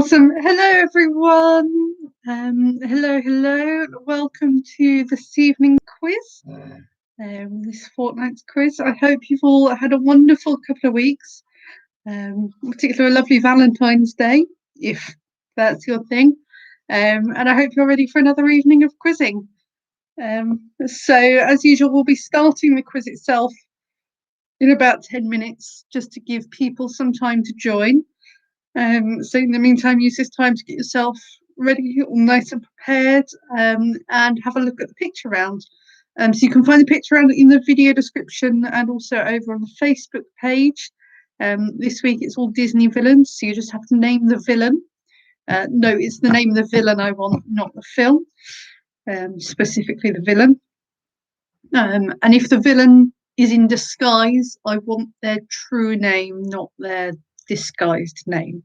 Awesome. Hello, everyone. Hello. Welcome to this evening quiz, this fortnight's quiz. I hope you've all had a wonderful couple of weeks, particularly a lovely Valentine's Day, if that's your thing. And I hope you're ready for another evening of quizzing. So, as usual, we'll be starting the quiz itself in about 10 minutes, just to give people some time to join. So in the meantime, use this time to get yourself ready, all nice and prepared, and have a look at the picture round. So you can find the picture round in the video description and also over on the Facebook page. This week it's all Disney villains, so you just have to name the villain. No, it's the name of the villain I want, not the film, specifically the villain. And if the villain is in disguise, I want their true name, not their disguised name.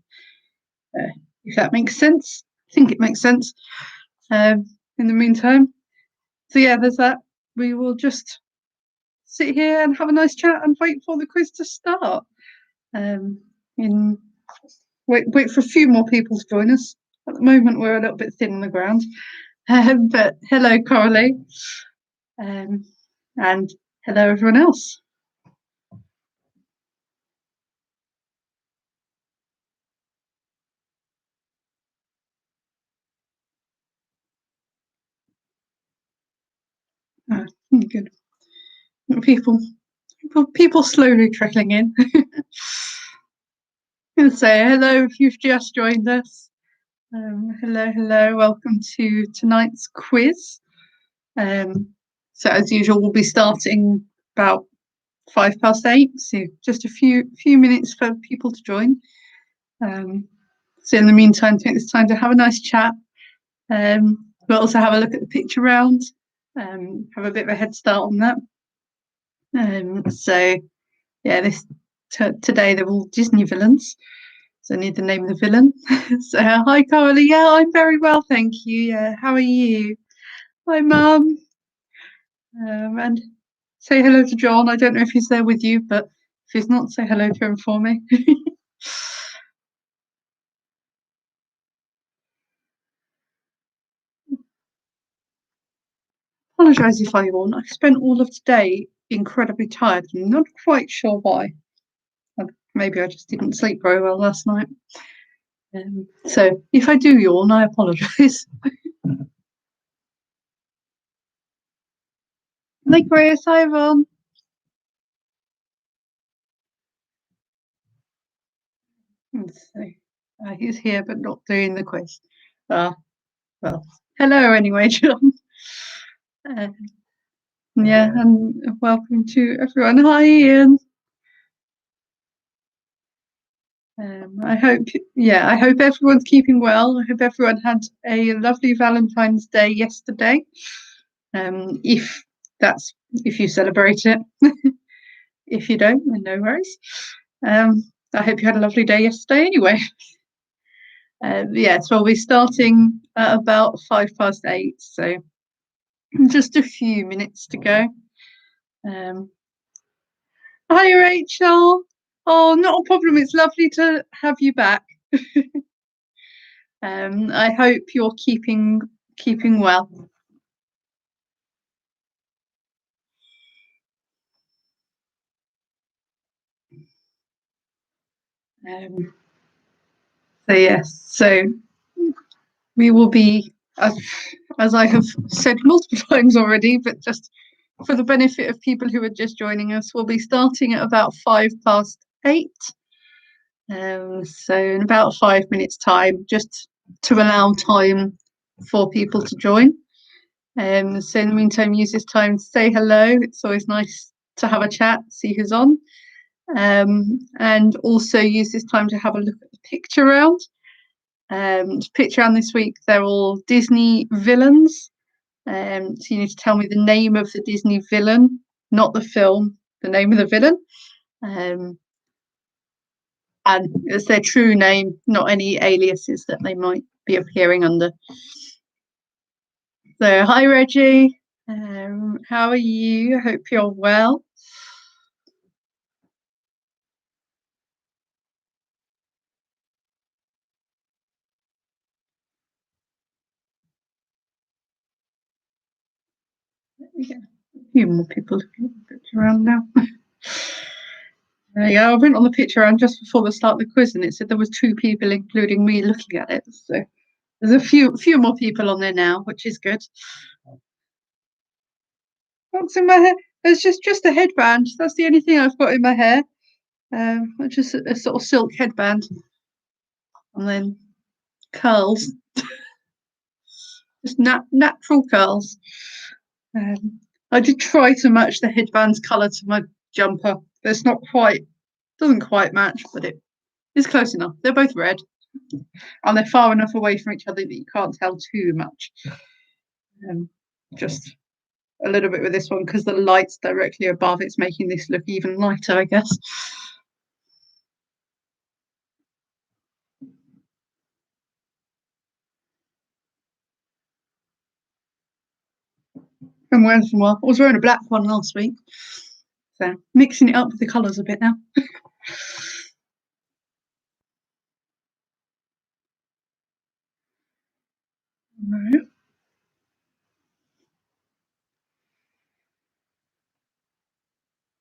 If that makes sense. I think it makes sense. In the meantime, so yeah, there's that. We will just sit here and have a nice chat and wait for the quiz to start. Wait for a few more people to join us. At the moment, we're a little bit thin on the ground. But hello, Coralie, and hello, everyone else. Good. People slowly trickling in. And say hello if you've just joined us. Hello, welcome to tonight's quiz. So as usual, we'll be starting about 8:05, so just a few minutes for people to join. So in the meantime, take this time to have a nice chat. We'll also have a look at the picture round, have a bit of a head start on that. So yeah, today they're all Disney villains. So I need to name the villain. So hi, Coralie. Yeah, I'm very well, thank you. Yeah, how are you? Hi, Mum. And say hello to John. I don't know if he's there with you, but if he's not, say hello to him for me. Apologise if I yawn. I spent all of today incredibly tired. I'm not quite sure why. Maybe I just didn't sleep very well last night. So if I do yawn, I apologise. Hi, Chris. Hi, Yvonne. Let's see. He's here, but not doing the quiz. Well, hello anyway, John. Yeah, and welcome to everyone. Hi, Ian. I hope everyone's keeping well. I hope everyone had a lovely Valentine's Day yesterday. If you celebrate it. If you don't, then no worries. I hope you had a lovely day yesterday anyway. So we'll be starting at about 8:05, so just a few minutes to go. Hi, Rachel. Oh, not a problem. It's lovely to have you back. I hope you're keeping well. So we will be, as I have said multiple times already, but just for the benefit of people who are just joining us, we'll be starting at about 8:05. So in about 5 minutes' time, just to allow time for people to join. So in the meantime, use this time to say hello. It's always nice to have a chat, see who's on. And also use this time to have a look at the picture round. Picture round this week, they're all Disney villains. So you need to tell me the name of the Disney villain, not the film, the name of the villain. And it's their true name, not any aliases that they might be appearing under. So hi, Reggie. How are you? I hope you're well. Yeah, a few more people looking at the picture around now. There you go. I went on the picture around just before the start of the quiz, and it said there was 2 people, including me, looking at it. So there's a few more people on there now, which is good. What's in my hair? It's just a headband. That's the only thing I've got in my hair. Just a sort of silk headband, and then curls, just natural curls. I did try to match the headband's colour to my jumper. It's not quite, doesn't quite match, but it is close enough. They're both red, and they're far enough away from each other that you can't tell too much. Just a little bit with this one because the light's directly above. It's making this look even lighter, I guess. I'm wearing some more. I was wearing a black one last week, so mixing it up with the colours a bit now. Right.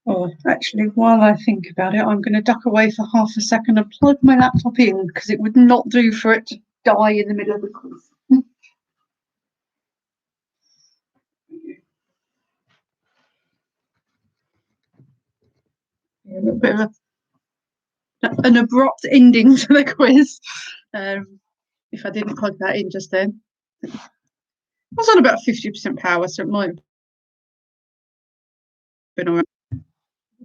Oh, actually, while I think about it, I'm going to duck away for half a second and plug my laptop in because it would not do for it to die in the middle of the quiz. A little bit of an abrupt ending to the quiz. If I didn't plug that in just then. I was on about 50% power, so it might have been all right.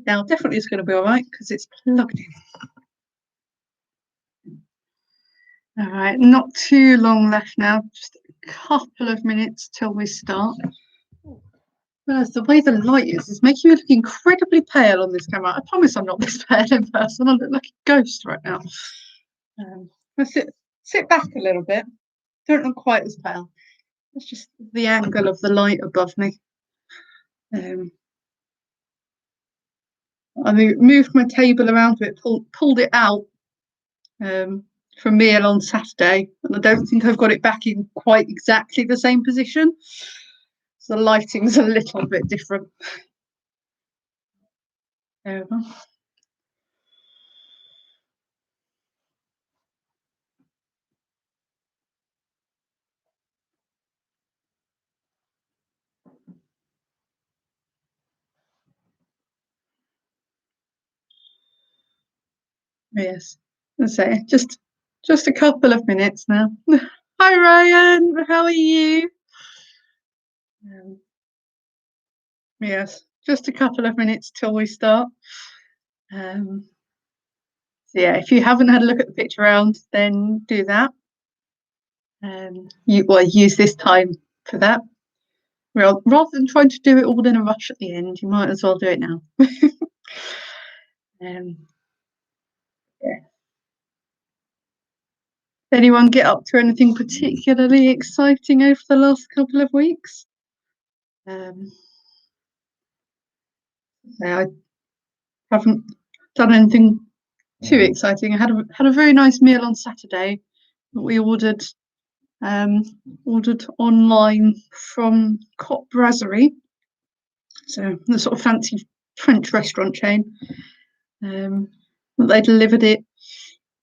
Now, definitely it's going to be all right because it's plugged in. All right, not too long left now, just a couple of minutes till we start. The way the light is making me look incredibly pale on this camera. I promise I'm not this pale in person. I look like a ghost right now. I sit back a little bit. Don't look quite as pale. It's just the angle of the light above me. I moved my table around a bit, pulled it out for a meal on Saturday, and I don't think I've got it back in quite exactly the same position. So the lighting's a little bit different. Yes, let's say just a couple of minutes now. Hi Ryan, how are you? Yes, just a couple of minutes till we start. So yeah, if you haven't had a look at the picture round, then do that. You use this time for that. Rather than trying to do it all in a rush at the end, you might as well do it now. Yeah. Anyone get up to anything particularly exciting over the last couple of weeks? I haven't done anything too exciting. I had a very nice meal on Saturday that we ordered online from Cop Brasserie, so the sort of fancy French restaurant chain. They delivered it.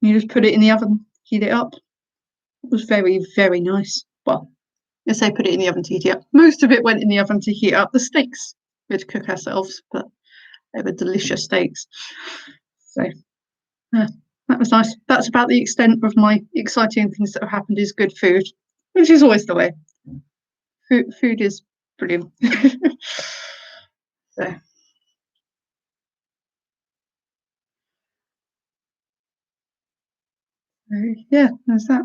You just put it in the oven, heat it up. It was very, very nice. Well, I say put it in the oven to heat it up. Most of it went in the oven to heat up. The steaks we'd cook ourselves, but they were delicious steaks. So that was nice. That's about the extent of my exciting things that have happened is good food, which is always the way. Food is brilliant. So yeah, there's that.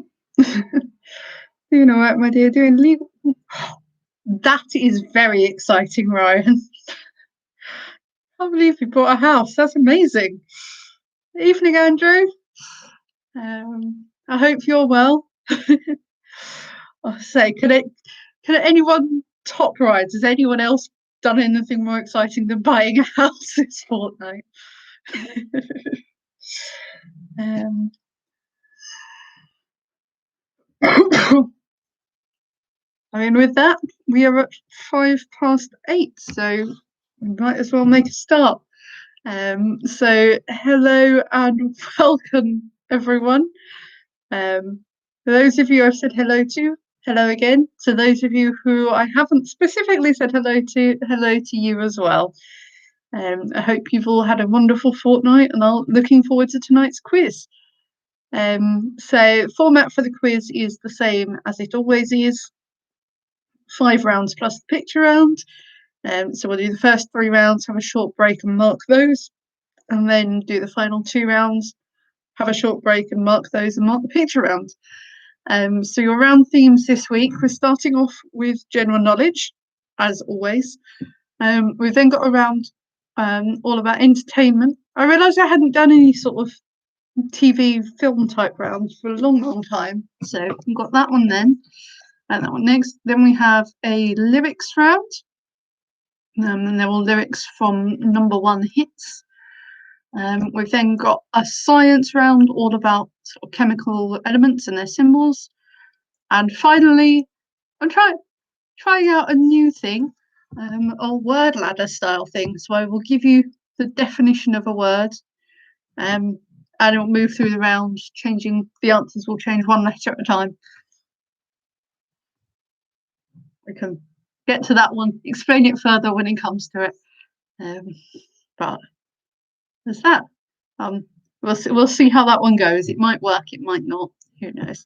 Doing all right, my dear. Doing legal. That is very exciting, Ryan. I can't believe you bought a house. That's amazing. Evening, Andrew. I hope you're well. I say, could anyone top rides? Has anyone else done anything more exciting than buying a house this fortnight? And with that, we are at 8:05, so we might as well make a start. So hello and welcome, everyone. For those of you I've said hello to, hello again. To those of you who I haven't specifically said hello to you as well. I hope you've all had a wonderful fortnight and are looking forward to tonight's quiz. So format for the quiz is the same as it always is. 5 rounds plus the picture round. So we'll do the first 3 rounds, have a short break and mark those, and then do the final 2 rounds, have a short break and mark those and mark the picture round. So your round themes this week, we're starting off with general knowledge, as always. We've then got a round all about entertainment. I realised I hadn't done any sort of TV film type rounds for a long time, so we've got that one then, and that one next. Then we have a lyrics round, and they're all lyrics from #1 hits. We've then got a science round all about sort of chemical elements and their symbols. And finally, I'm trying out a new thing, a word ladder style thing. So I will give you the definition of a word, and it will move through the round, changing the answers will change one letter at a time. We can get to that one, explain it further when it comes to it. But there's that. We'll see how that one goes. It might work, it might not. Who knows?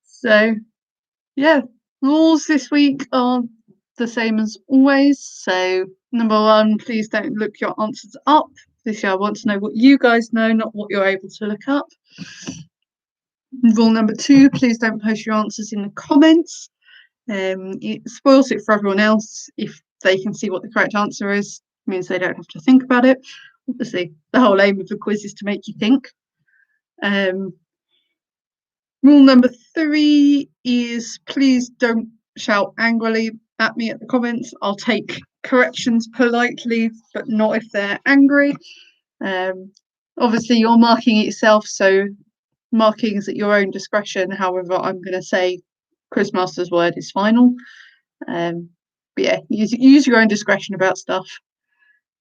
So yeah, rules this week are the same as always. So #1, please don't look your answers up. This year I want to know what you guys know, not what you're able to look up. Rule #2, please don't post your answers in the comments. It spoils it for everyone else. If they can see what the correct answer is, it means they don't have to think about it. Obviously, the whole aim of the quiz is to make you think. Rule #3 is please don't shout angrily at me at the comments. I'll take corrections politely, but not if they're angry. Obviously, you're marking it yourself, so marking is at your own discretion. However, I'm going to say Quizmaster's word is final. But yeah, use your own discretion about stuff.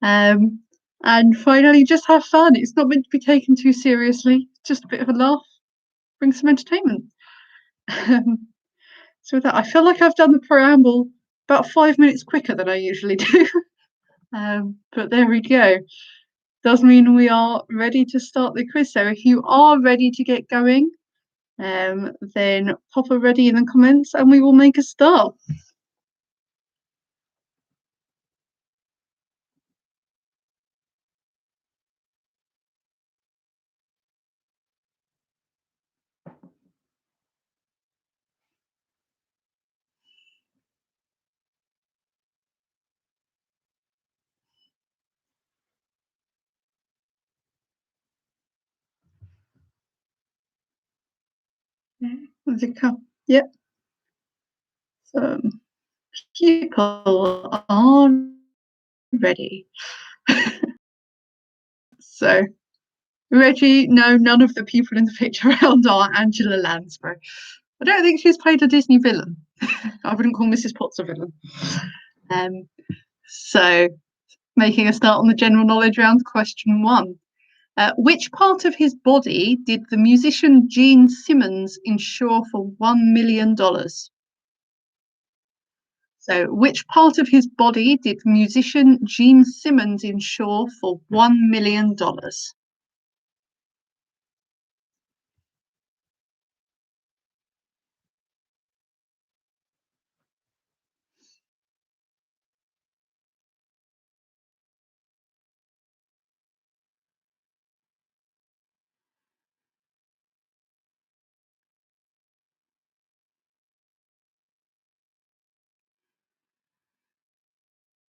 And finally, just have fun. It's not meant to be taken too seriously. Just a bit of a laugh. Bring some entertainment. So with that, I feel like I've done the preamble about 5 minutes quicker than I usually do. But there we go. Does mean we are ready to start the quiz. So if you are ready to get going, then pop a ready in the comments and we will make a start. There's a couple. Yep. So people are ready. So Reggie, no, none of the people in the picture around are Angela Lansbury. I don't think she's played a Disney villain. I wouldn't call Mrs. Potts a villain. So making a start on the general knowledge round, question 1. Which part of his body did the musician Gene Simmons insure for $1 million? So which part of his body did musician Gene Simmons insure for $1 million?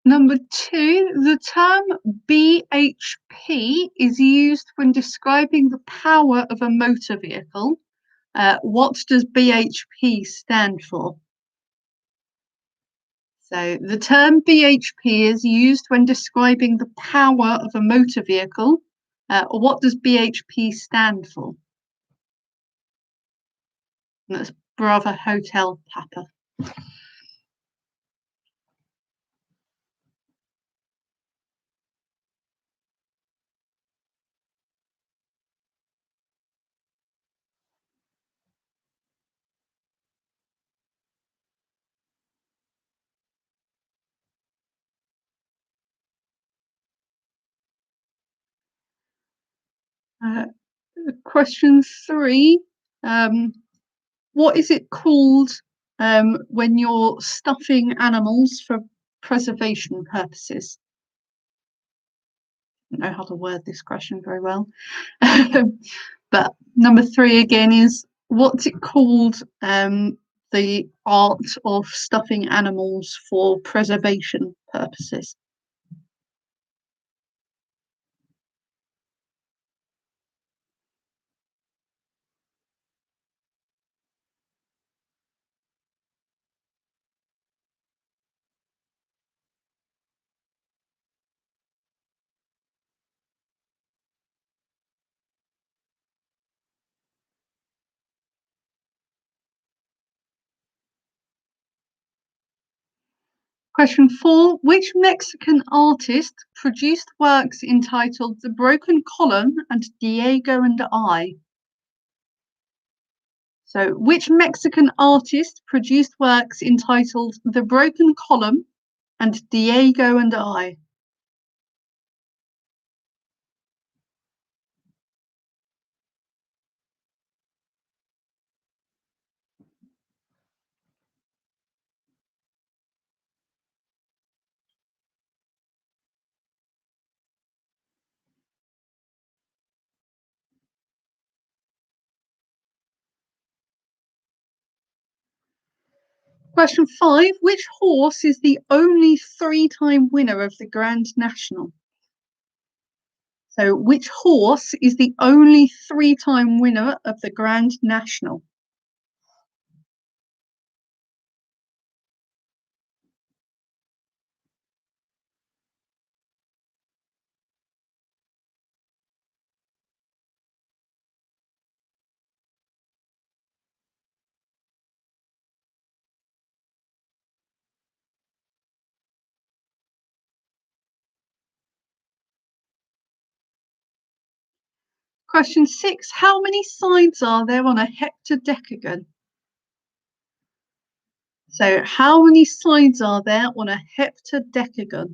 #2, the term BHP is used when describing the power of a motor vehicle. What does BHP stand for? So the term BHP is used when describing the power of a motor vehicle. What does BHP stand for? And that's Bravo Hotel Papa. Question 3. What is it called when you're stuffing animals for preservation purposes? I don't know how to word this question very well. But number 3 again is, what's it called, the art of stuffing animals for preservation purposes? Question 4. Which Mexican artist produced works entitled The Broken Column and Diego and I? So, which Mexican artist produced works entitled The Broken Column and Diego and I? Question 5. Which horse is the only 3-time winner of the Grand National? So, which horse is the only 3-time winner of the Grand National? Question 6. How many sides are there on a heptadecagon? So, how many sides are there on a heptadecagon?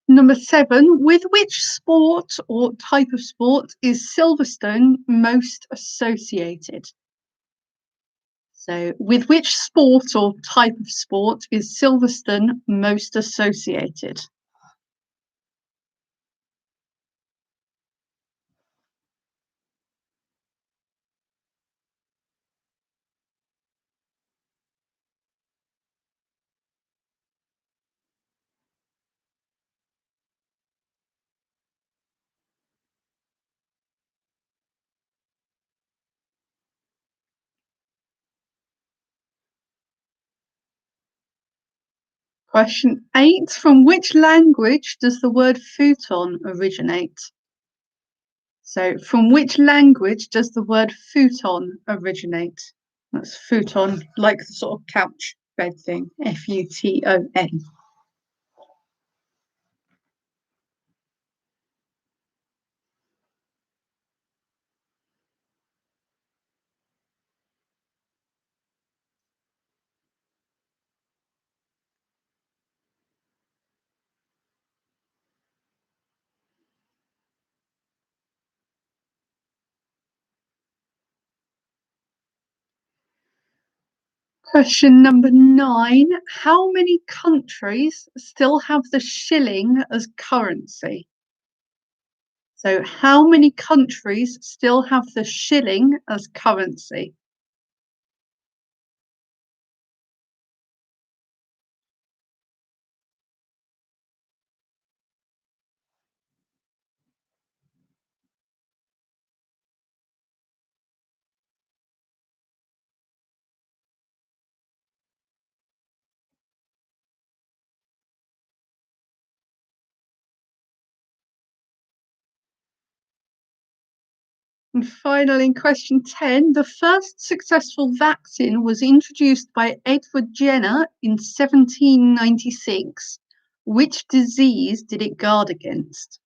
Number 7, with which sport or type of sport is Silverstone most associated? So, with which sport or type of sport is Silverstone most associated? Question 8, from which language does the word futon originate? So, from which language does the word futon originate? That's futon, like the sort of couch bed thing, Futon. Question number 9. How many countries still have the shilling as currency? So, how many countries still have the shilling as currency? And finally, in question 10, the first successful vaccine was introduced by Edward Jenner in 1796. Which disease did it guard against?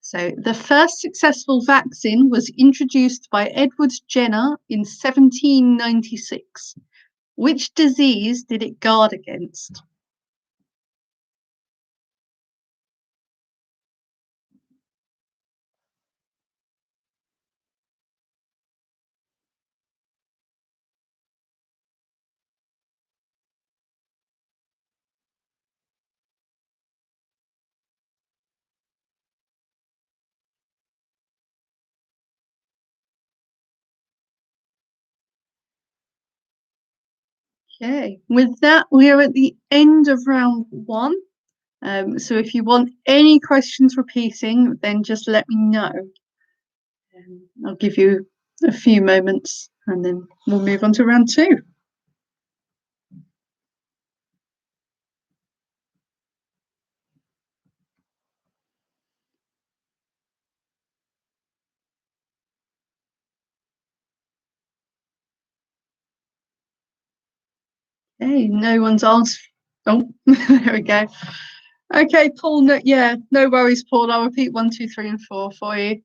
So, the first successful vaccine was introduced by Edward Jenner in 1796. Which disease did it guard against? Okay, with that, we are at the end of round one. So if you want any questions repeating, then just let me know. I'll give you a few moments and then we'll move on to round two. Hey, no one's asked. Oh, there we go. Okay, Paul. No worries, Paul. I'll repeat 1, 2, 3, and 4 for you.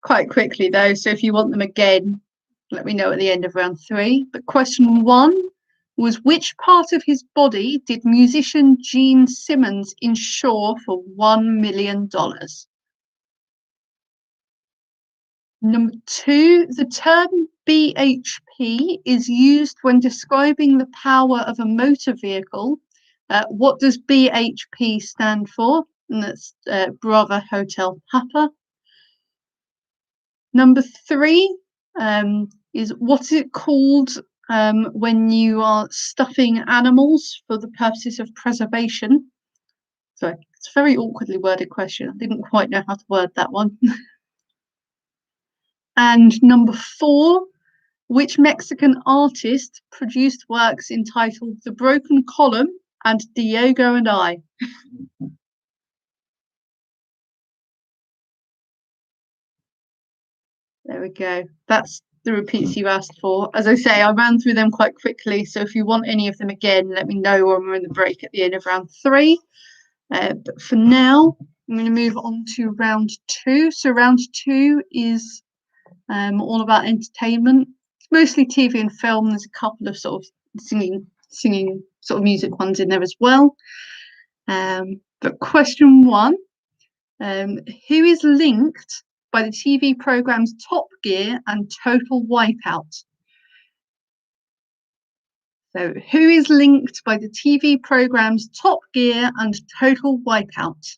Quite quickly though. So if you want them again, let me know at the end of round three. But question one was, which part of his body did musician Gene Simmons insure for $1 million? Number two, the term BHP is used when describing the power of a motor vehicle. What does BHP stand for? And that's Bravo Hotel Papa. Number three is, what is it called when you are stuffing animals for the purposes of preservation? So it's a very awkwardly worded question. I didn't quite know how to word that one. And number four, which Mexican artist produced works entitled The Broken Column and Diego and I? There we go. That's the repeats you asked for. As I say, I ran through them quite quickly, so if you want any of them again, let me know when we're in the break at the end of round three. But for now, I'm going to move on to round two. So round two is all about entertainment. It's mostly TV and film. There's a couple of sort of singing sort of music ones in there as well. But question one, who is linked by the TV programs Top Gear and Total Wipeout? So who is linked by the TV programs Top Gear and Total Wipeout?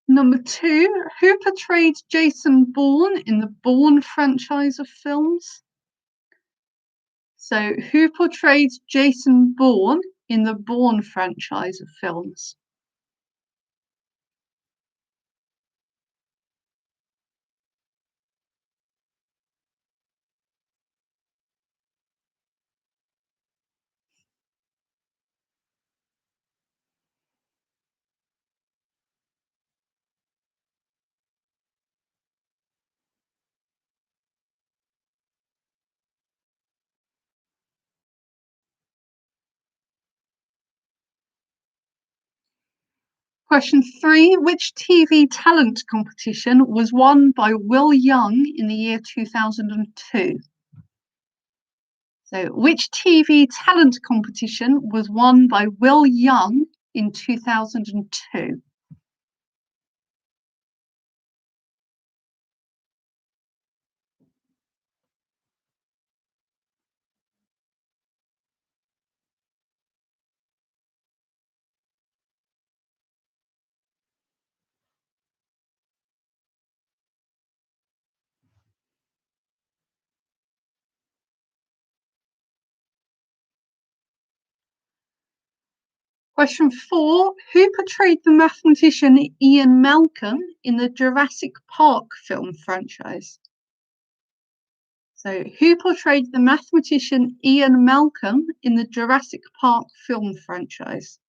Number two, who portrayed Jason Bourne in the Bourne franchise of films? So who portrayed Jason Bourne in the Bourne franchise of films? Question three, which TV talent competition was won by Will Young in the year 2002? So which TV talent competition was won by Will Young in 2002? Question 4. Who portrayed the mathematician Ian Malcolm in the Jurassic Park film franchise? So, who portrayed the mathematician Ian Malcolm in the Jurassic Park film franchise?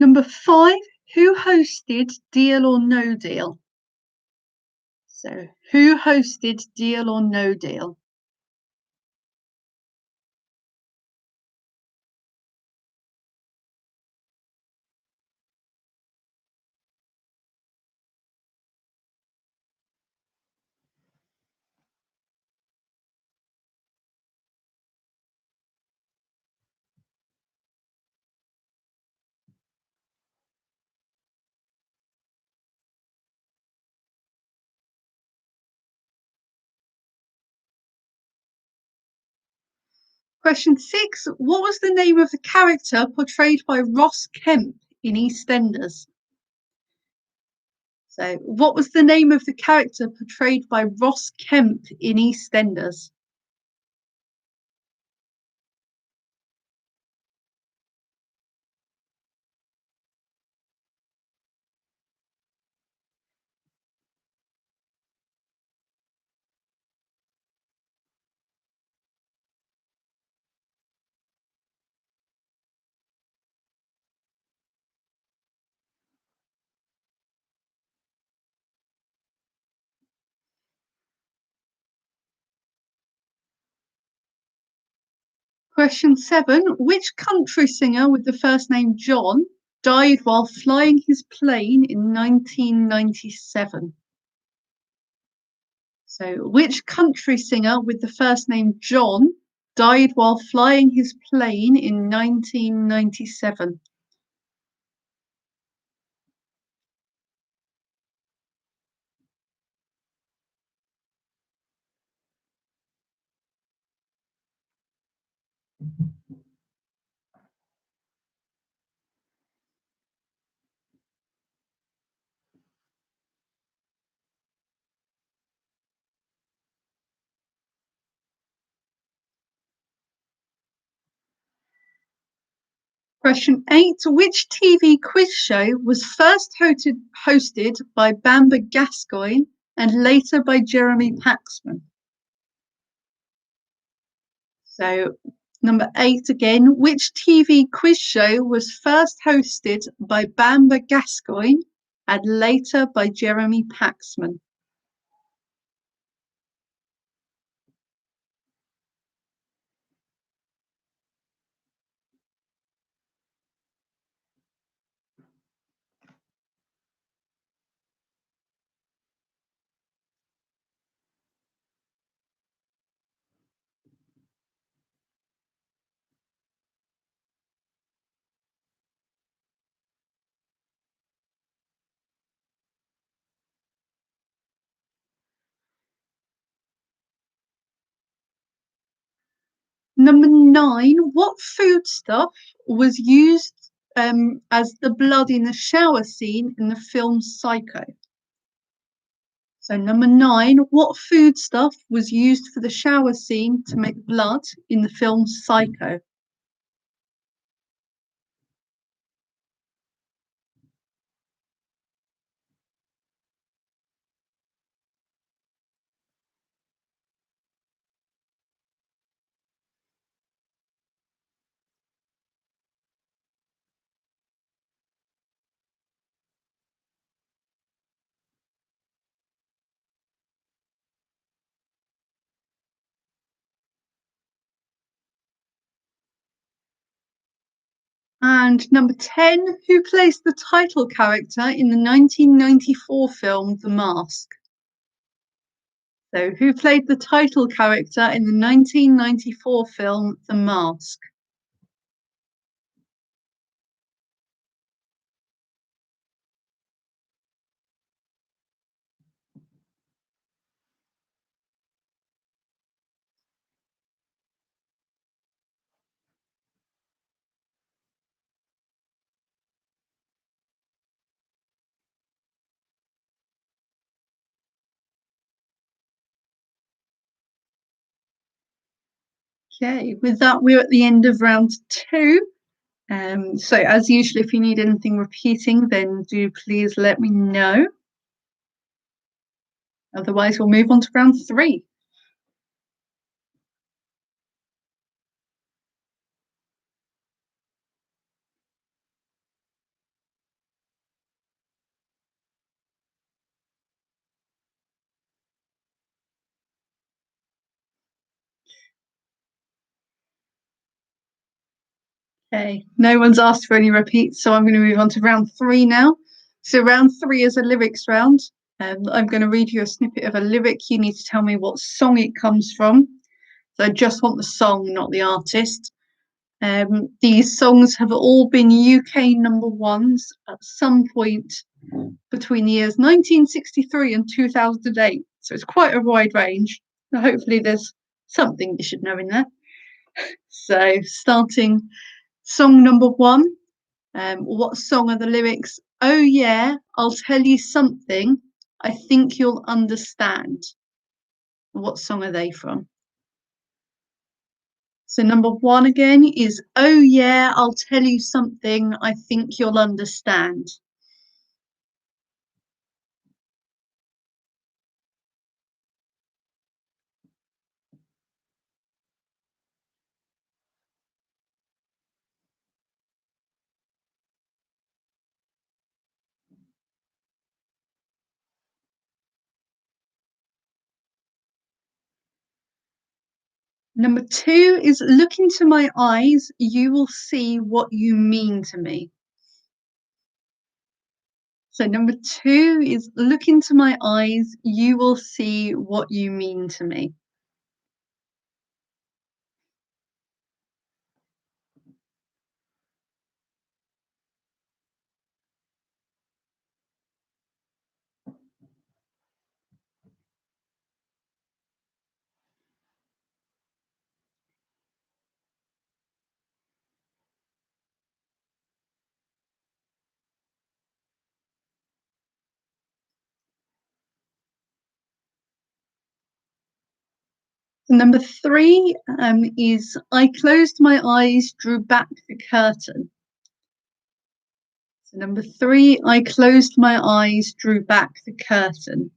Number 5. Who hosted Deal or No Deal? So, who hosted Deal or No Deal? Question 6. What was the name of the character portrayed by Ross Kemp in EastEnders? So, what was the name of the character portrayed by Ross Kemp in EastEnders? Question 7. Which country singer with the first name John died while flying his plane in 1997? So, which country singer with the first name John died while flying his plane in 1997? Question 8. Which TV quiz show was first hosted by Bamber Gascoigne and later by Jeremy Paxman? So, number 8 again. Which TV quiz show was first hosted by Bamber Gascoigne and later by Jeremy Paxman? Number 9. What foodstuff was used as the blood in the shower scene in the film Psycho? So, number 9. What foodstuff was used for the shower scene to make blood in the film Psycho? And number 10. Who plays the title character in the 1994 film The Mask? So, who played the title character in the 1994 film The Mask? Okay, with that, we're at the end of round two. So as usual, if you need anything repeating, then do please let me know. Otherwise, we'll move on to round three. Okay, no one's asked for any repeats, so I'm going to move on to round three now. So round three is a lyrics round. I'm going to read you a snippet of a lyric. You need to tell me what song it comes from. So I just want the song, not the artist. These songs have all been UK number ones at some point between the years 1963 and 2008. So it's quite a wide range. Hopefully there's something you should know in there. So starting song number one. What song are the lyrics? Oh yeah, I'll tell you something. I think you'll understand. What song are they from? So number one again is oh yeah, I'll tell you something. I think you'll understand. Number two is look into my eyes, you will see what you mean to me. So number two is look into my eyes, you will see what you mean to me. Number three is I closed my eyes, drew back the curtain. So number three, I closed my eyes, drew back the curtain.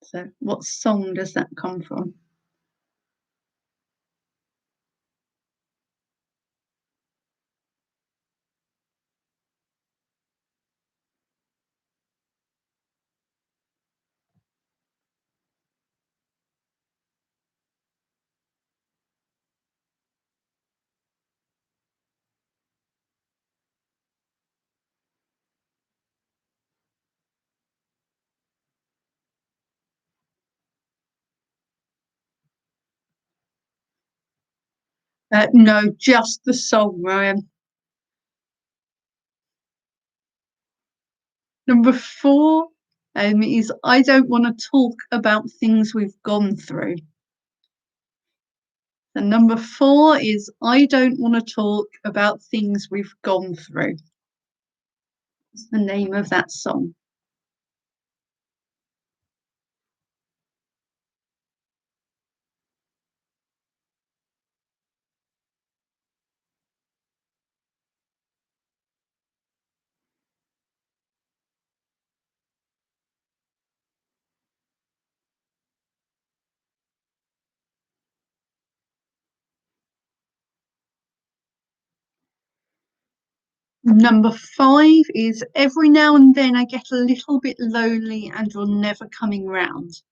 So what song does that come from? No, just the song, Ryan. Number four is I don't want to talk about things we've gone through. And number four is I don't want to talk about things we've gone through. It's the name of that song. Number five is every now and then I get a little bit lonely and you're never coming round.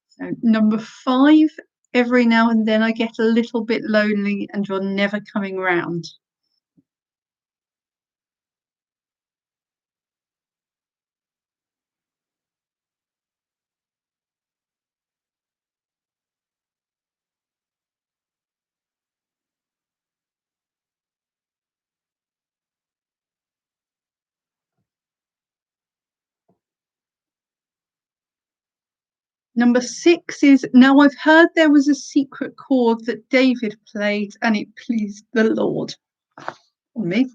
So number five, every now and then I get a little bit lonely and you're never coming round. Number six is now I've heard there was a secret chord that David played and it pleased the Lord. Me.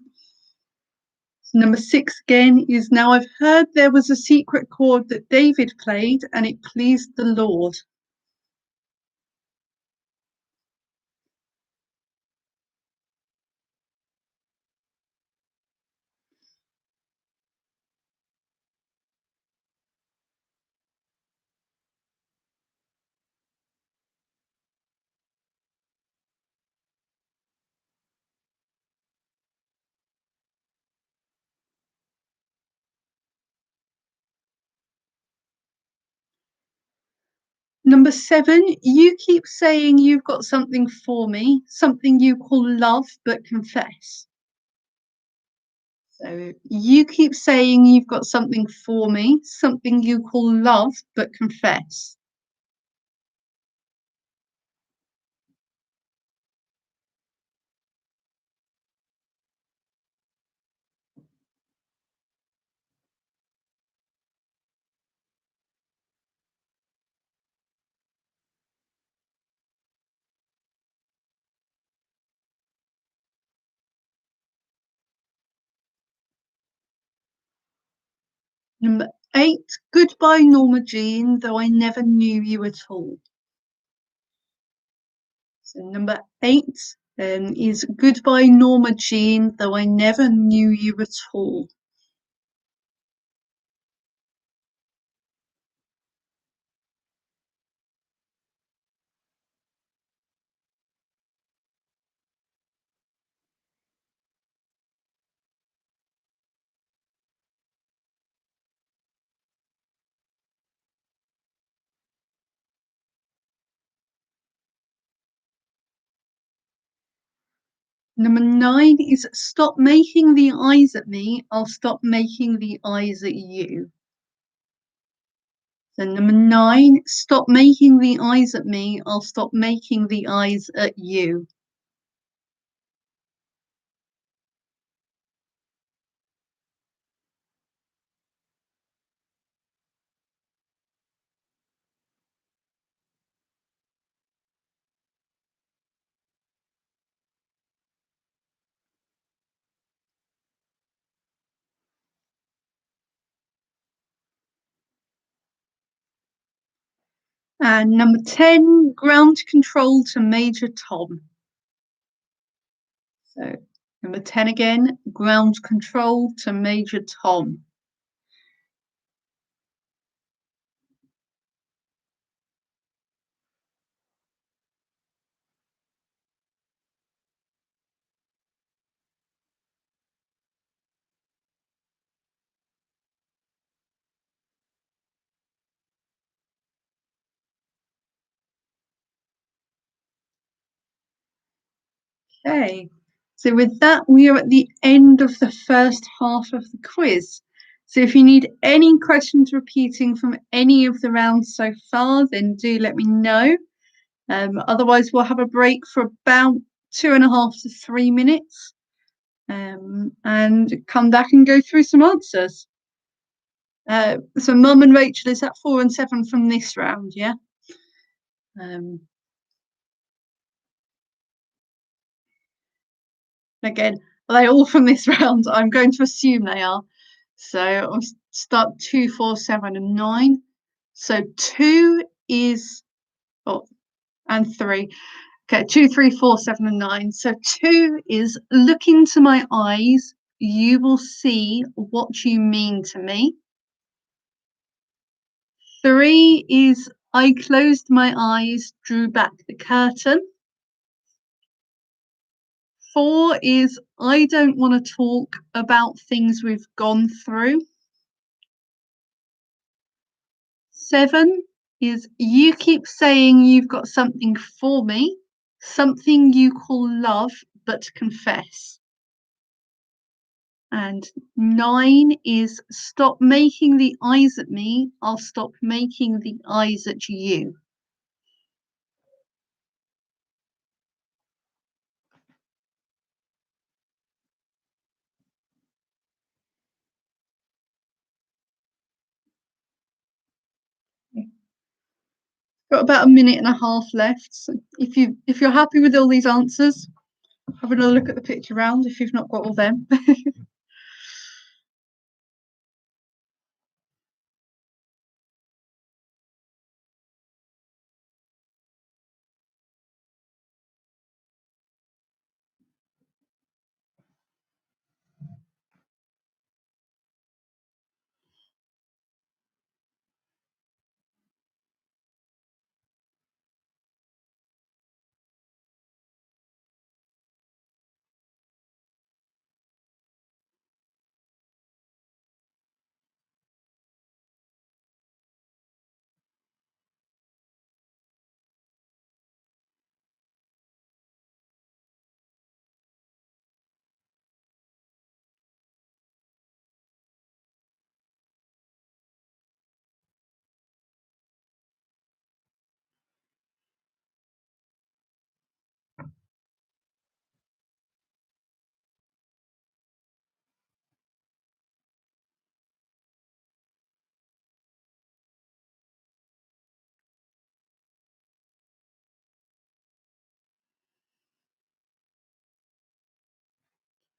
Number six again is now I've heard there was a secret chord that David played and it pleased the Lord. Number 7, you keep saying you've got something for me, something you call love but confess. So you keep saying you've got something for me, something you call love but confess. Number 8, goodbye Norma Jean, though I never knew you at all. So number 8 is goodbye Norma Jean, though I never knew you at all. Number 9 is stop making the eyes at me, I'll stop making the eyes at you. So number 9, stop making the eyes at me, I'll stop making the eyes at you. And number 10, ground control to Major Tom. So number 10 again, ground control to Major Tom. Okay, so with that, we are at the end of the first half of the quiz. So if you need any questions repeating from any of the rounds so far, then do let me know. Otherwise, we'll have a break for about 2.5 to 3 minutes and come back and go through some answers. So Mum and Rachel, is that 4 and 7 from this round, yeah? Again, are they all from this round? I'm going to assume they are. So I'll start 2, 4, 7, and 9. So 2 is, oh, and 3. Okay, 2, 3, 4, 7, and 9. So 2 is look into my eyes. You will see what you mean to me. 3 is I closed my eyes, drew back the curtain. 4 is I don't want to talk about things we've gone through. 7 is you keep saying you've got something for me, something you call love but confess. And 9 is stop making the eyes at me, I'll stop making the eyes at you. Got about 1.5 minutes left. So if you're happy with all these answers, have another look at the picture round if you've not got all them.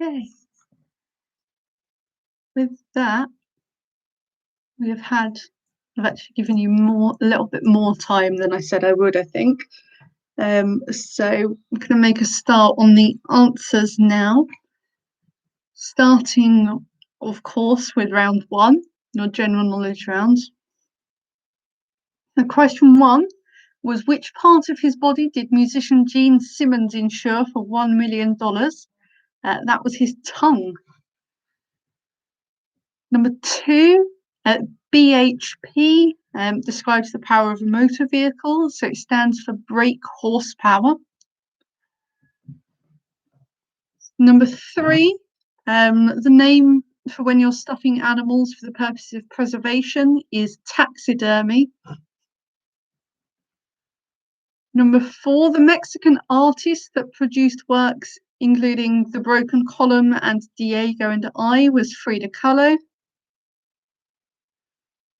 Okay. With that, I've actually given you a little bit more time than I said I would, I think. So I'm going to make a start on the answers now, starting, of course, with round one, your general knowledge round. The question one was, which part of his body did musician Gene Simmons insure for $1 million? That was his tongue. Number two, BHP describes the power of a motor vehicle, so it stands for brake horsepower. Number three, the name for when you're stuffing animals for the purpose of preservation is taxidermy. Number four, the Mexican artist that produced works including The Broken Column and Diego and I was Frida Kahlo.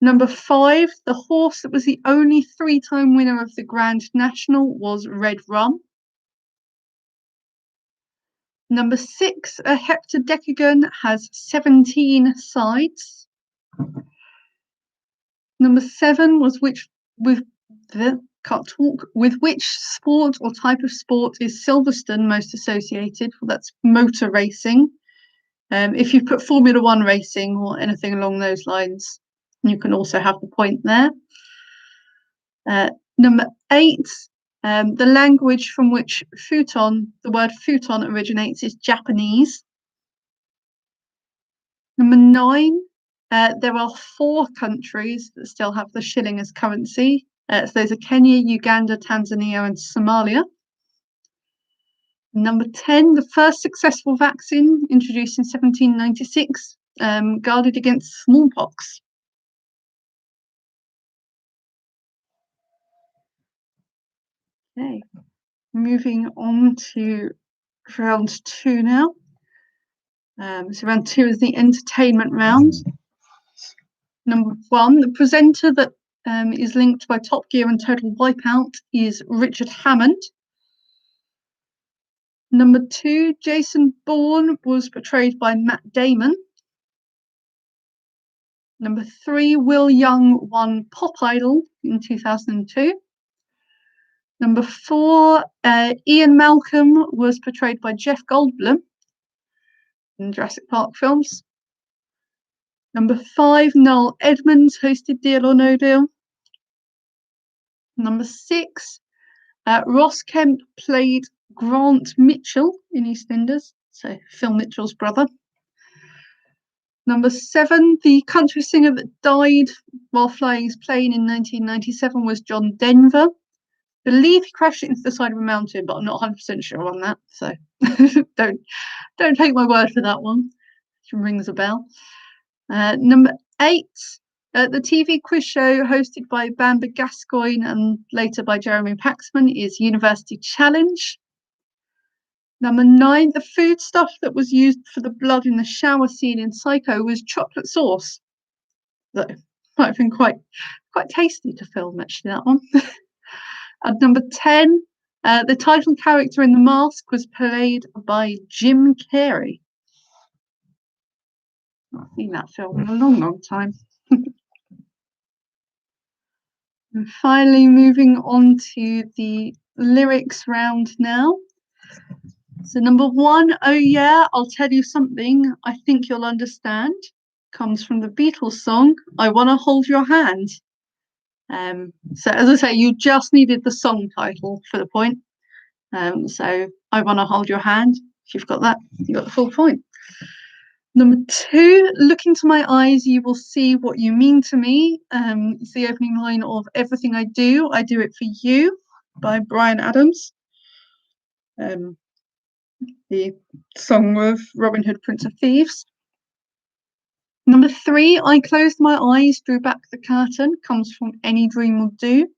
Number five, the horse that was the only three-time winner of the Grand National was Red Rum. Number six, a heptadecagon has 17 sides. Number seven was with which sport or type of sport is Silverstone most associated? Well, that's motor racing. If you put Formula One racing or anything along those lines, you can also have the point there. Number eight, the language from which the word futon originates is Japanese. Number nine, there are 4 countries that still have the shilling as currency. So those are Kenya, Uganda, Tanzania, and Somalia. Number 10, the first successful vaccine introduced in 1796, guarded against smallpox. Okay, moving on to round 2 now. So round 2 is the entertainment round. Number 1, the presenter that is linked by Top Gear and Total Wipeout is Richard Hammond. Number 2, Jason Bourne was portrayed by Matt Damon. Number 3, Will Young won Pop Idol in 2002. Number 4, Ian Malcolm was portrayed by Jeff Goldblum in Jurassic Park films. Number 5, Noel Edmonds hosted Deal or No Deal. Number 6, Ross Kemp played Grant Mitchell in EastEnders, so Phil Mitchell's brother. Number 7, the country singer that died while flying his plane in 1997 was John Denver. I believe he crashed into the side of a mountain, but I'm not 100% sure on that, so don't take my word for that one. It rings a bell. Number 8, the TV quiz show hosted by Bamber Gascoigne and later by Jeremy Paxman is University Challenge. Number 9, the foodstuff that was used for the blood in the shower scene in Psycho was chocolate sauce. That might have been quite tasty to film, actually, that one. And number 10, the title character in The Mask was played by Jim Carrey. I've seen that film in a long, long time. And finally, moving on to the lyrics round now. So number 1, oh yeah, I'll tell you something I think you'll understand, comes from the Beatles song, I Wanna Hold Your Hand. So as I say, you just needed the song title for the point. So I Wanna Hold Your Hand. If you've got that, you got the full point. Number 2, look into my eyes, you will see what you mean to me. It's the opening line of Everything I Do It for You by Bryan Adams. The song of Robin Hood, Prince of Thieves. Number 3, I closed my eyes, drew back the curtain, comes from Any Dream Will Do.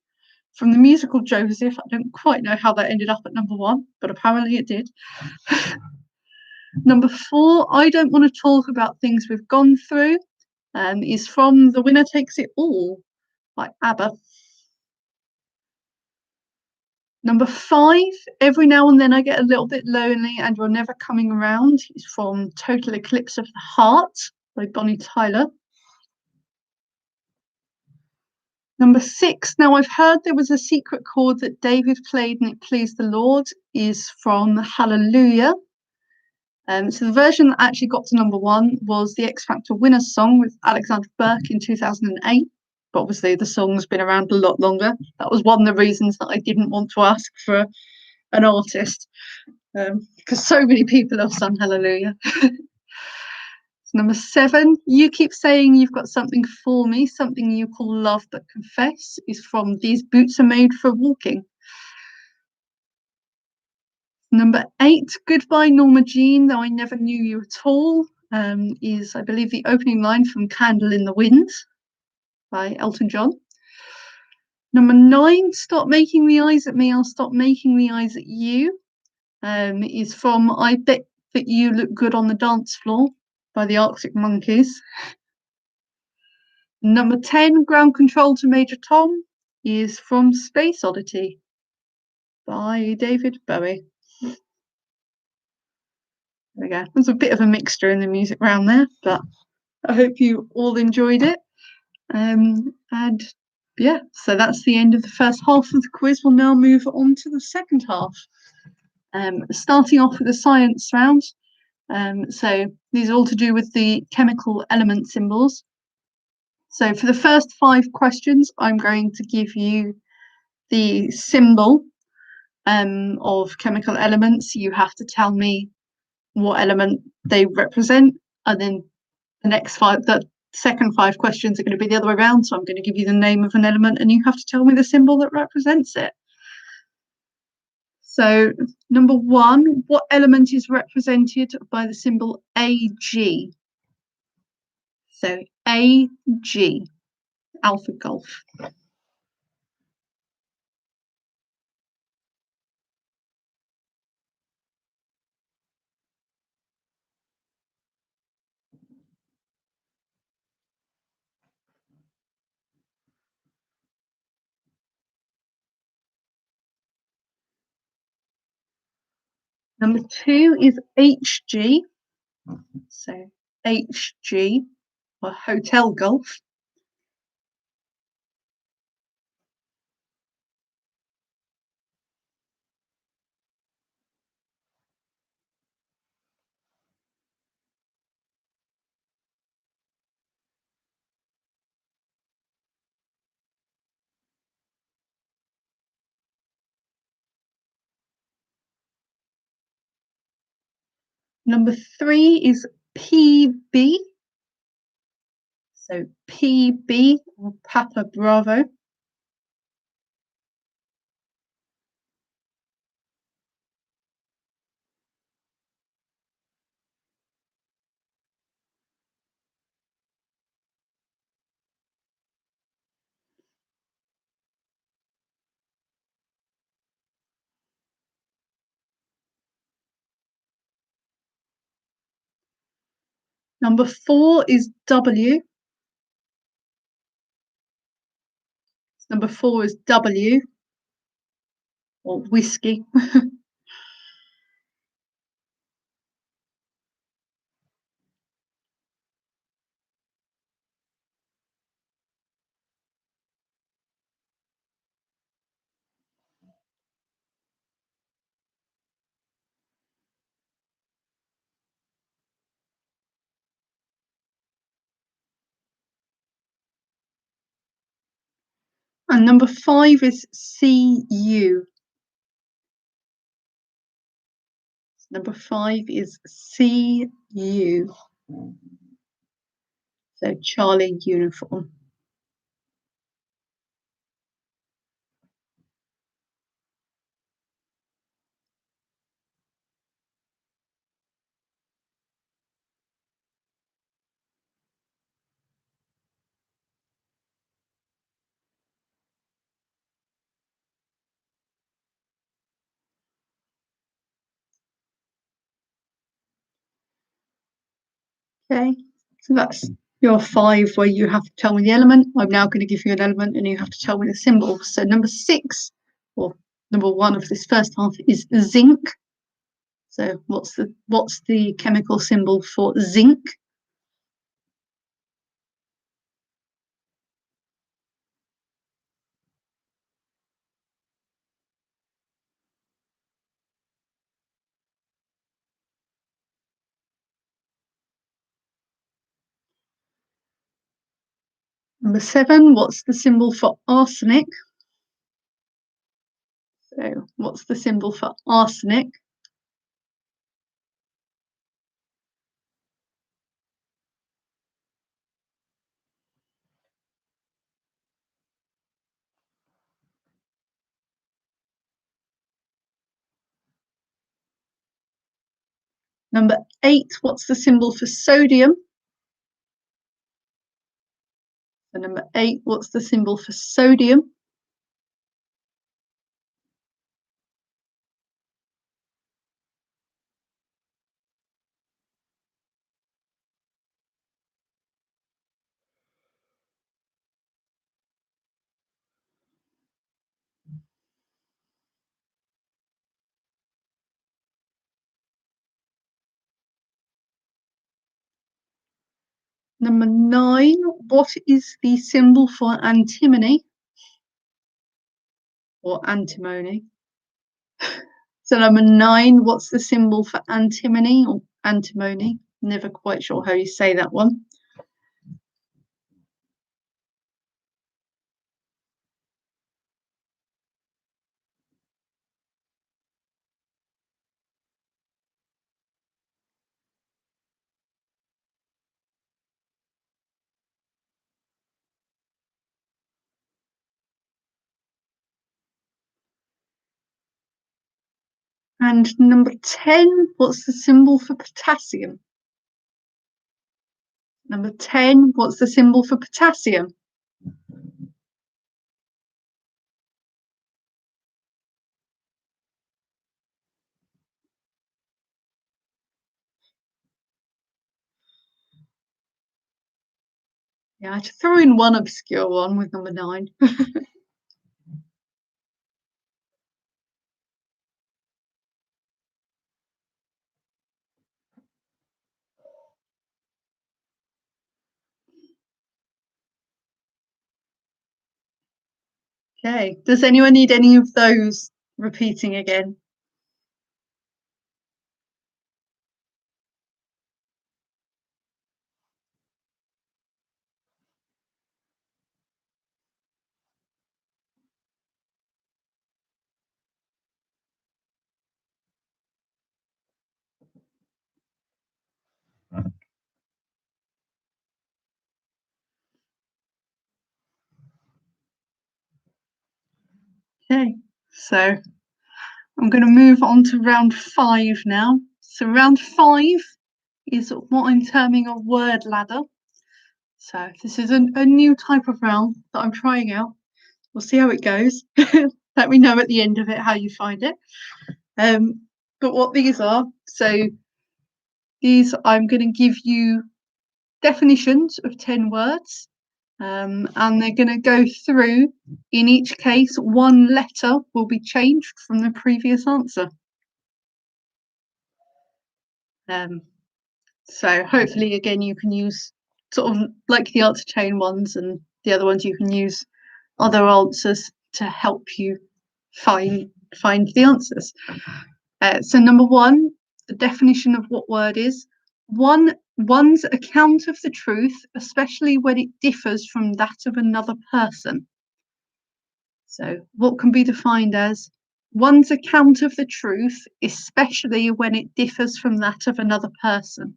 From the musical Joseph, I don't quite know how that ended up at number 1, but apparently it did. Number 4, I don't want to talk about things we've gone through, is from The Winner Takes It All by ABBA. Number 5, every now and then I get a little bit lonely and you're never coming around, is from Total Eclipse of the Heart by Bonnie Tyler. Number 6, now I've heard there was a secret chord that David played and it pleased the Lord, is from Hallelujah. So the version that actually got to number 1 was the X Factor Winners song with Alexander Burke in 2008. But obviously the song's been around a lot longer. That was one of the reasons that I didn't want to ask for an artist, because so many people have sung Hallelujah. Number 7, you keep saying you've got something for me, something you call love but confess, is from These Boots Are Made for Walking. Number 8, Goodbye Norma Jean, though I never knew you at all, is, I believe, the opening line from Candle in the Wind by Elton John. Number 9, Stop Making the Eyes at Me, I'll Stop Making the Eyes at You, is from I Bet That You Look Good on the Dance Floor by the Arctic Monkeys. Number 10, Ground Control to Major Tom, is from Space Oddity by David Bowie. There we go. There's a bit of a mixture in the music round there, but I hope you all enjoyed it. And yeah, so that's the end of the first half of the quiz. We'll now move on to the second half. Starting off with the science round. So these are all to do with the chemical element symbols. So for the first 5 questions, I'm going to give you the symbol of chemical elements. You have to tell me what element they represent, and then the second 5 questions are going to be the other way around. So I'm going to give you the name of an element and you have to tell me the symbol that represents it. So number 1, what element is represented by the symbol Ag? So Ag, Alpha Golf. Number 2 is Hg, so Hg, or Hotel Golf. Number 3 is PB, so PB, or Papa Bravo. Number 4 is W. Number 4 is W, or whiskey. And number 5 is CU. Number 5 is CU. So Charlie Uniform. Okay, so that's your 5 where you have to tell me the element. I'm now going to give you an element and you have to tell me the symbol. So number 6, or Number one of this first half is zinc. So what's the chemical symbol for zinc? Number 7, what's the symbol for arsenic? So what's the symbol for arsenic? Number 8, what's the symbol for sodium? So number 8, what's the symbol for sodium? Number 9, what is the symbol for antimony or antimony? So number 9, what's the symbol for antimony or antimony? Never quite sure how you say that one. And number 10, what's the symbol for potassium? Number 10, what's the symbol for potassium? Yeah, I had to throw in one obscure one with number 9. Okay, does anyone need any of those repeating again? Okay, so I'm going to move on to round 5 now. So round 5 is what I'm terming a word ladder. So this is a new type of round that I'm trying out. We'll see how it goes. Let me know at the end of it how you find it. But what these are, so these I'm going to give you definitions of 10 words, and they're going to go through. In each case, one letter will be changed from the previous answer. So hopefully, again, you can use sort of like the answer chain ones, and the other ones you can use other answers to help you find the answers. So number 1, the definition of what word is one's account of the truth, especially when it differs from that of another person. So what can be defined as one's account of the truth, especially when it differs from that of another person.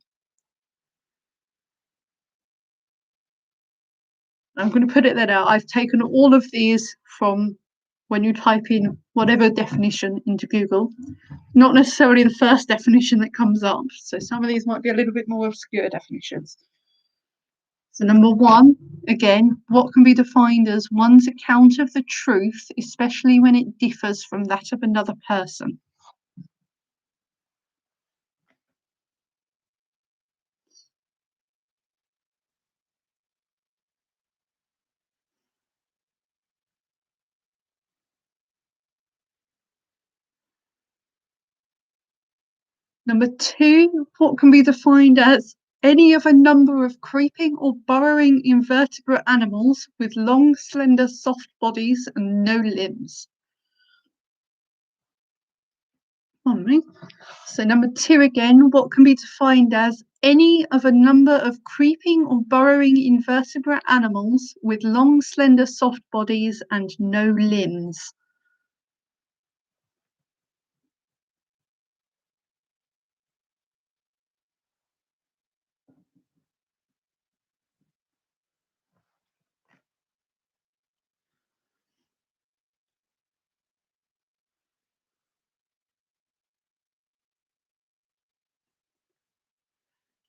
I'm going to put it there now. I've taken all of these from when you type in whatever definition into Google, not necessarily the first definition that comes up. So some of these might be a little bit more obscure definitions. So number 1, again, what can be defined as one's account of the truth, especially when it differs from that of another person. Number 2, what can be defined as any of a number of creeping or burrowing invertebrate animals with long, slender, soft bodies and no limbs? On me. So number 2 again, what can be defined as any of a number of creeping or burrowing invertebrate animals with long, slender, soft bodies and no limbs?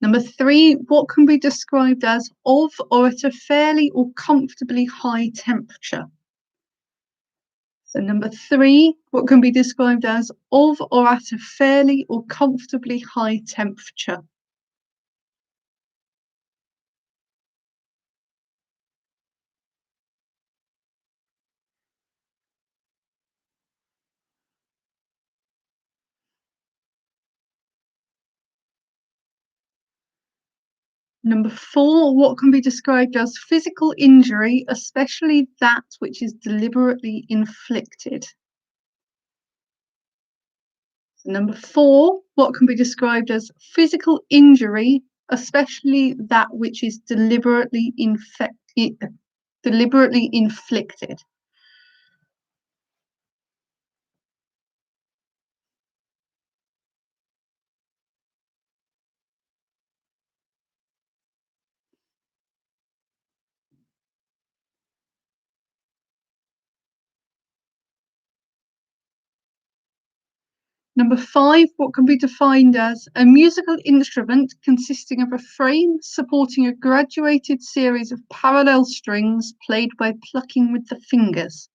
Number 3, what can be described as of or at a fairly or comfortably high temperature? So number 3, what can be described as of or at a fairly or comfortably high temperature? Number 4, what can be described as physical injury, especially that which is deliberately inflicted? So number 4, what can be described as physical injury, especially that which is deliberately inflicted? Number 5, what can be defined as a musical instrument consisting of a frame supporting a graduated series of parallel strings played by plucking with the fingers?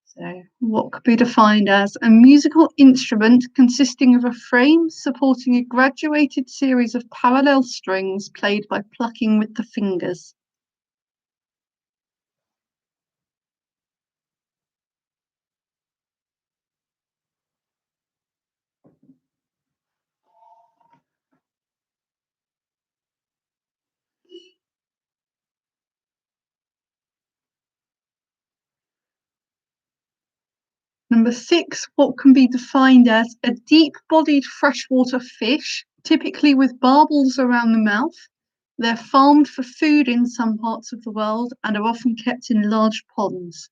So, what could be defined as a musical instrument consisting of a frame supporting a graduated series of parallel strings played by plucking with the fingers? Number 6, what can be defined as a deep-bodied freshwater fish, typically with barbels around the mouth. They're farmed for food in some parts of the world and are often kept in large ponds.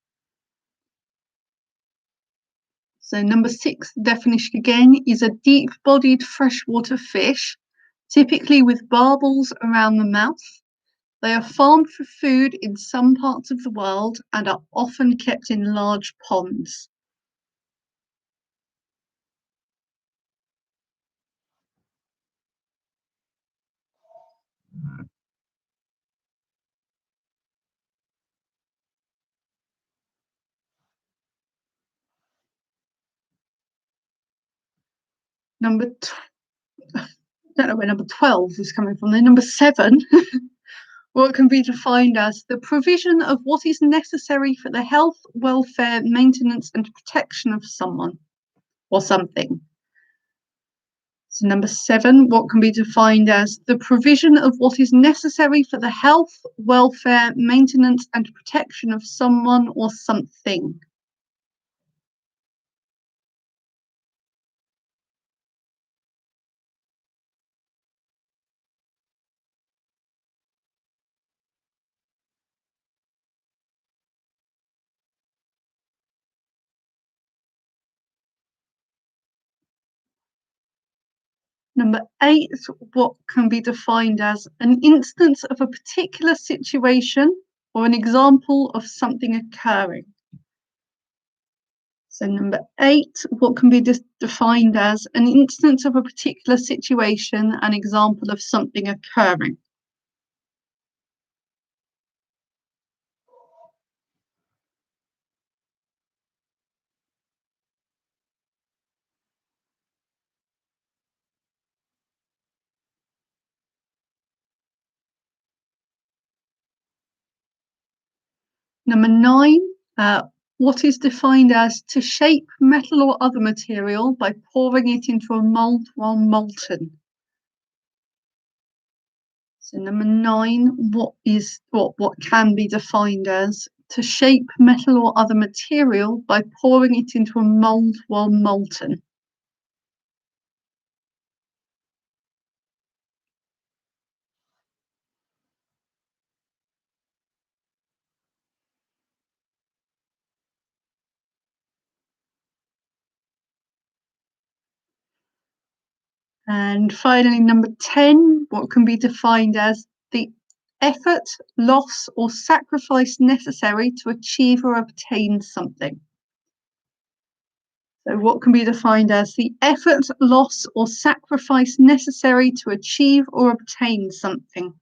So number 6 definition again is a deep-bodied freshwater fish, typically with barbels around the mouth. They are farmed for food in some parts of the world and are often kept in large ponds. Number I don't know where number 12 is coming from there. Number 7, what can be defined as the provision of what is necessary for the health, welfare, maintenance, and protection of someone or something. So, number 7, what can be defined as the provision of what is necessary for the health, welfare, maintenance, and protection of someone or something. Number 8, what can be defined as an instance of a particular situation or an example of something occurring. So number 8, what can be defined as an instance of a particular situation, an example of something occurring. Number 9, What is defined as to shape metal or other material by pouring it into a mold while molten? So number 9, what can be defined as to shape metal or other material by pouring it into a mold while molten? And finally, number 10, what can be defined as the effort, loss, or sacrifice necessary to achieve or obtain something? So what can be defined as the effort, loss, or sacrifice necessary to achieve or obtain something?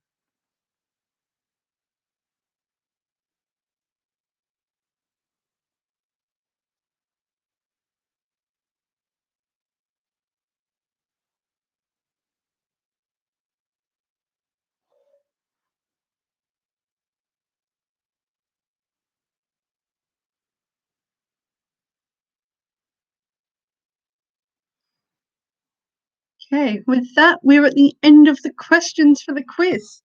Okay, with that, we're at the end of the questions for the quiz.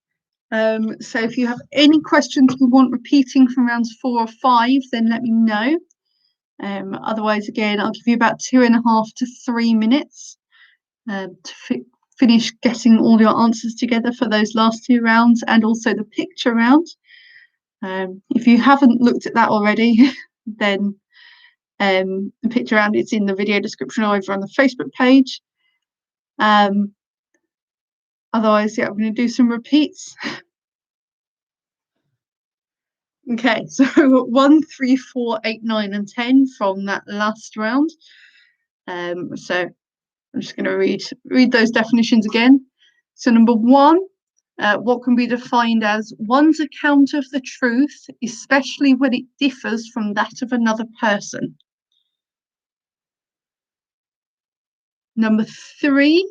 So if you have any questions you want repeating from rounds 4 or 5, then let me know. Otherwise, again, I'll give you about 2.5 to 3 minutes to finish getting all your answers together for those last 2 rounds and also the picture round. If you haven't looked at that already, then the picture round is in the video description or over on the Facebook page. Otherwise, yeah, I'm going to do some repeats. Okay, so 1, 3, 4, 8, 9, and 10 from that last round. So I'm just going to read those definitions again. So number 1, what can be defined as one's account of the truth, especially when it differs from that of another person. Number 3,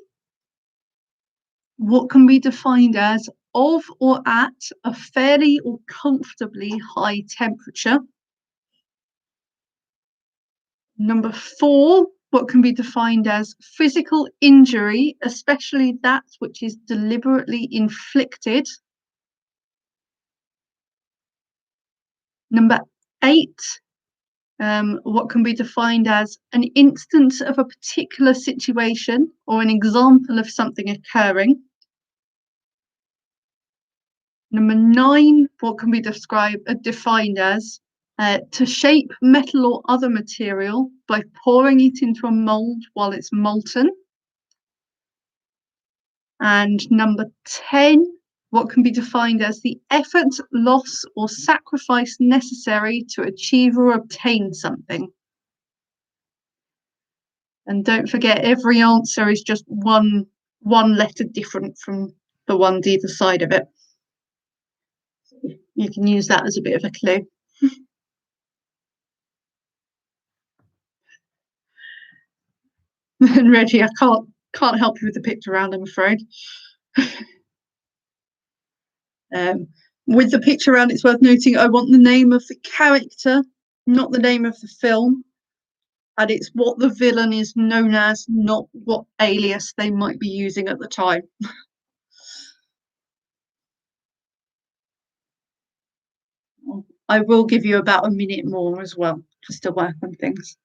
what can be defined as of or at a fairly or comfortably high temperature. Number 4, what can be defined as physical injury, especially that which is deliberately inflicted. Number 8, what can be defined as an instance of a particular situation or an example of something occurring. Number 9, what can be defined as to shape metal or other material by pouring it into a mold while it's molten. And number 10, what can be defined as the effort, loss, or sacrifice necessary to achieve or obtain something. And don't forget, every answer is just one letter different from the ones either side of it. You can use that as a bit of a clue. And Reggie, I can't help you with the picture round, I'm afraid. With the picture round, it's worth noting I want the name of the character, not the name of the film. And it's what the villain is known as, not what alias they might be using at the time. I will give you about a minute more as well, just to work on things.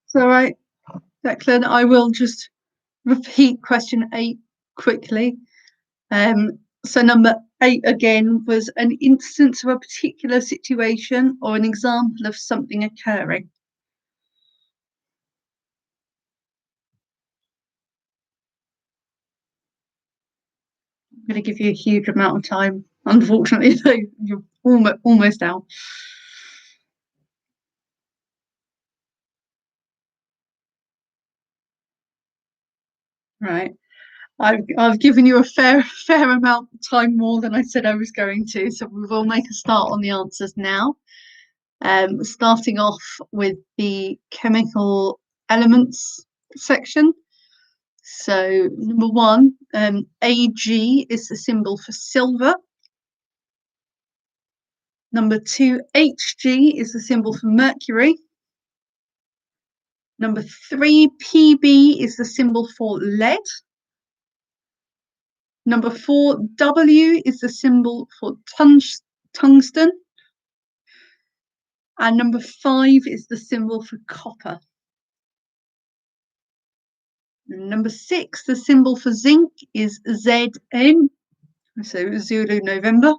So, right, Declan, I will just repeat question 8 quickly. So number 8 again was an instance of a particular situation or an example of something occurring. I'm going to give you a huge amount of time. Unfortunately, though, you're almost out. Right. I've given you a fair amount of time more than I said I was going to, so we will make a start on the answers now. Starting off with the chemical elements section. So number 1, Ag is the symbol for silver. Number 2, Hg is the symbol for mercury. Number 3, Pb is the symbol for lead. Number 4, W is the symbol for tungsten. And number 5 is the symbol for copper. And number 6, the symbol for zinc is Zn, so Zulu November.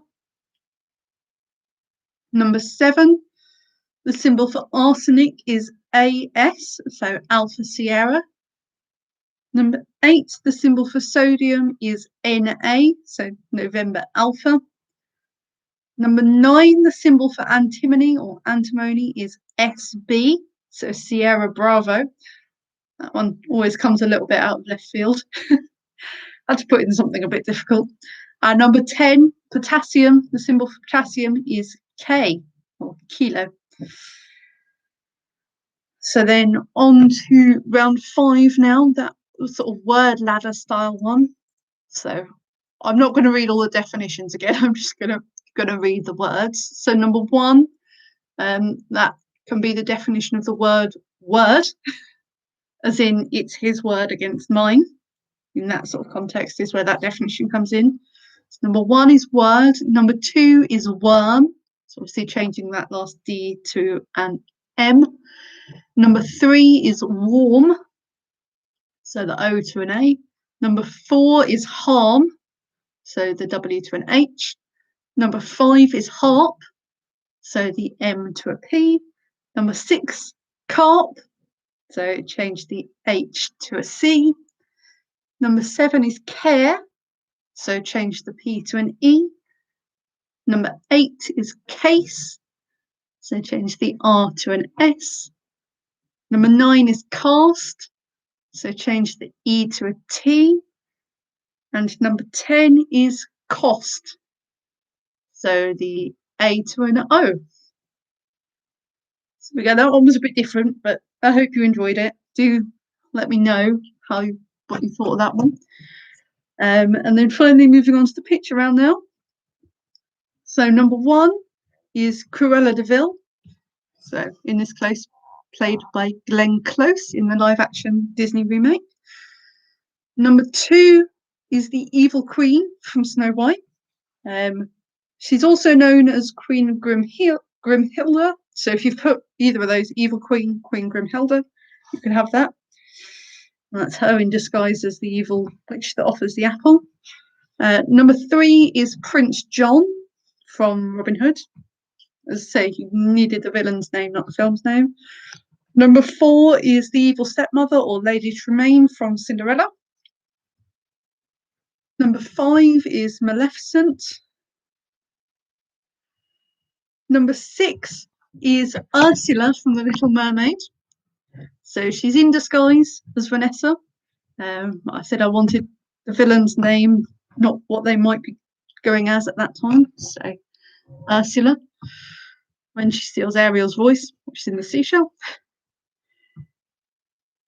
Number 7, the symbol for arsenic is As, so Alpha Sierra. Number 8, the symbol for sodium is Na, so November Alpha. Number 9, the symbol for antimony or antimony is Sb, so Sierra Bravo. That one always comes a little bit out of left field. I had to put in something a bit difficult. Number 10, potassium, the symbol for potassium is K, or kilo. So then on to round 5 now, that sort of word ladder style one. So I'm not going to read all the definitions again. I'm just going to read the words. So number 1, that can be the definition of the word, as in it's his word against mine. In that sort of context is where that definition comes in. So number 1 is word. Number 2 is worm. So obviously changing that last D to an M. Number 3 is warm. So the O to an A. Number 4 is harm. So the W to an H. Number 5 is harp. So the M to a P. Number 6, carp. So change the H to a C. Number 7 is care. So change the P to an E. Number 8 is case. So change the R to an S. Number 9 is cast. So change the E to a T. And number 10 is cost. So the A to an O. So again, that one was a bit different, but I hope you enjoyed it. Do let me know what you thought of that one. And then finally moving on to the picture round now. So number 1 is Cruella de Vil. So in this case, played by Glenn Close in the live action Disney remake. Number 2 is the Evil Queen from Snow White. She's also known as Queen Grimhilda. So if you've put either of those, Evil Queen, Queen Grimhilda, you can have that. And that's her in disguise as the evil witch that offers the apple. Number 3 is Prince John from Robin Hood. As I say, you needed the villain's name, not the film's name. Number 4 is the evil stepmother or Lady Tremaine from Cinderella. Number 5 is Maleficent. Number 6 is Ursula from The Little Mermaid. So she's in disguise as Vanessa. I said I wanted the villain's name, not what they might be going as at that time. So Ursula, when she steals Ariel's voice, which is in the seashell.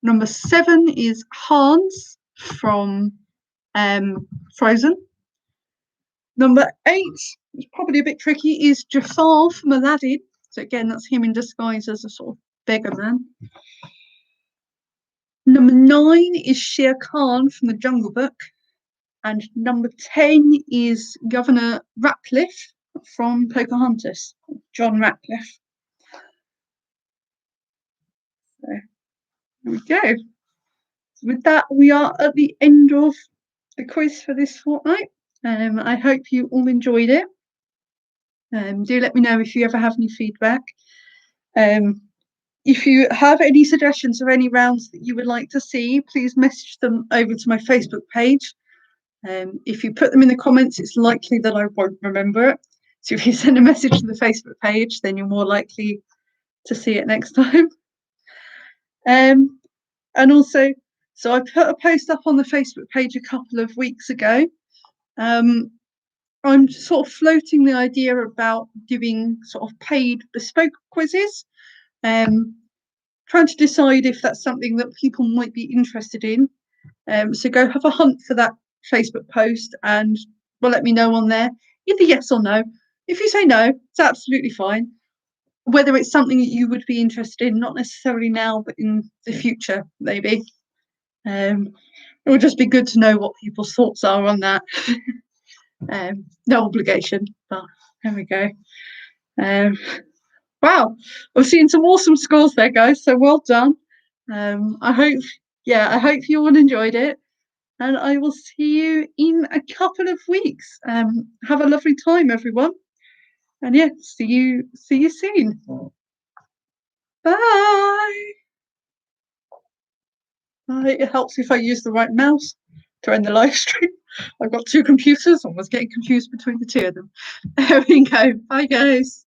Number 7 is Hans from Frozen. Number 8, it's probably a bit tricky, is Jafar from Aladdin. So again, that's him in disguise as a sort of beggar man. Number 9 is Shere Khan from The Jungle Book. And number 10 is Governor Ratcliffe from Pocahontas, John Ratcliffe. So There we go. With that, we are at the end of the quiz for this fortnight. I hope you all enjoyed it. Do let me know if you ever have any feedback. If you have any suggestions of any rounds that you would like to see, please message them over to my Facebook page. If you put them in the comments, it's likely that I won't remember it. So if you send a message to the Facebook page, then you're more likely to see it next time. And also, so I put a post up on the Facebook page a couple of weeks ago. I'm sort of floating the idea about doing sort of paid bespoke quizzes. Trying to decide if that's something that people might be interested in. So go have a hunt for that Facebook post and let me know on there, either yes or no. If you say no, it's absolutely fine. Whether it's something that you would be interested in, not necessarily now, but in the future, maybe. It would just be good to know what people's thoughts are on that. No obligation, but there we go. Wow, I've seen some awesome scores there, guys. So well done. I hope you all enjoyed it, and I will see you in a couple of weeks. Have a lovely time, everyone, and yeah, see you soon. Bye. It helps if I use the right mouse to end the live stream. I've got two computers. I was getting confused between the two of them. There we go. Bye, guys.